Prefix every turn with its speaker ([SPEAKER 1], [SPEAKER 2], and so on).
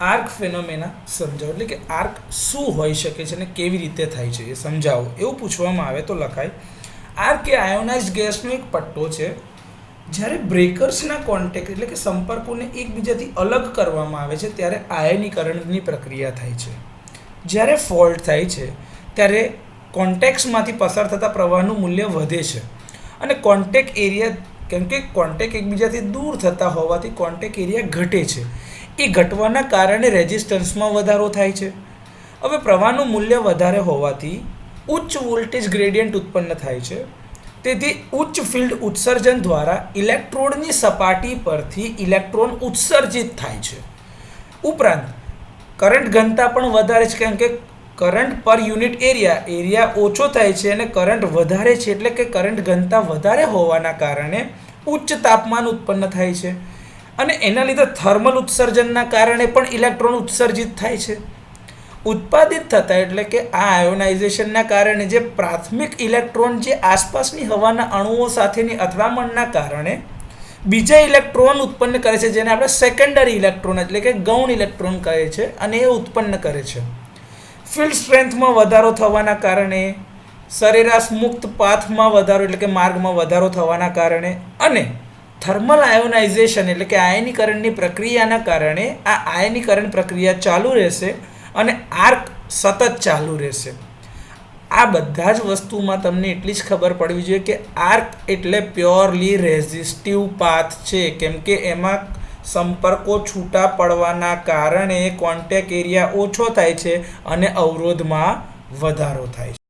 [SPEAKER 1] Arc phenomena સમજાવો, એટલે કે આર્ક શું હોઈ શકે છે અને કેવી રીતે થાય છે એ સમજાવો એવું પૂછવામાં આવે તો લખાય આર્ક એ આયોનાઇઝ્ડ ગેસનો એક પટ્ટો છે. જ્યારે બ્રેકર્સના કોન્ટેક્ટ એટલે કે સંપર્કોને એકબીજાથી અલગ કરવામાં આવે છે ત્યારે આયનીકરણની પ્રક્રિયા થાય છે. જ્યારે ફોલ્ટ થાય છે ત્યારે કોન્ટેક્ટ્સમાંથી પસાર થતા પ્રવાહનું મૂલ્ય વધે છે અને કોન્ટેક્ટ એરિયા, કેમ કે કોન્ટેક્ટ એકબીજાથી દૂર થતા હોવાથી કોન્ટેક્ટ એરિયા ઘટે છે. એ ઘટવાના કારણે રેઝિસ્ટન્સમાં વધારો થાય છે. હવે પ્રવાહનું મૂલ્ય વધારે હોવાથી ઉચ્ચ વોલ્ટેજ ગ્રેડિયન્ટ ઉત્પન્ન થાય છે. તેથી ઉચ્ચ ફિલ્ડ ઉત્સર્જન દ્વારા ઇલેક્ટ્રોડની સપાટી પરથી ઇલેક્ટ્રોન ઉત્સર્જિત થાય છે. ઉપરાંત કરંટ ઘનતા પણ વધારે છે, કેમ કે કરંટ પર યુનિટ એરિયા ઓછો થાય છે અને કરંટ વધારે છે, એટલે કે કરંટ ઘનતા વધારે હોવાના કારણે ઉચ્ચ તાપમાન ઉત્પન્ન થાય છે અને એના લીધે થર્મલ ઉત્સર્જનના કારણે પણ ઇલેક્ટ્રોન ઉત્સર્જિત થાય છે. ઉત્પાદિત થતા એટલે કે આ આયોનાઇઝેશનના કારણે જે પ્રાથમિક ઇલેક્ટ્રોન જે આસપાસની હવાના અણુઓ સાથેની અથડામણના કારણે બીજા ઇલેક્ટ્રોન ઉત્પન્ન કરે છે, જેને આપણે સેકન્ડરી ઇલેક્ટ્રોન એટલે કે ગૌણ ઇલેક્ટ્રોન કહે છે, અને એ ઉત્પન્ન કરે છે. ફિલ્ડ સ્ટ્રેન્થમાં વધારો થવાના કારણે, સરેરાશ મુક્ત પાથમાં વધારો એટલે કે માર્ગમાં વધારો થવાના કારણે અને થર્મલ આયોનાઇઝેશન એટલે કે આયનીકરણની પ્રક્રિયાના કારણે આ આયનીકરણ પ્રક્રિયા ચાલુ રહેશે અને આર્ક સતત ચાલુ રહેશે. આ બધા જ વસ્તુમાં તમને એટલી જ ખબર પડવી જોઈએ કે આર્ક એટલે પ્યોરલી રેઝિસ્ટિવ પાથ છે, કેમ કે એમાં સંપર્કો છૂટા પડવાના કારણે કોન્ટેક્ટ એરિયા ઓછો થાય છે અને અવરોધમાં વધારો થાય છે.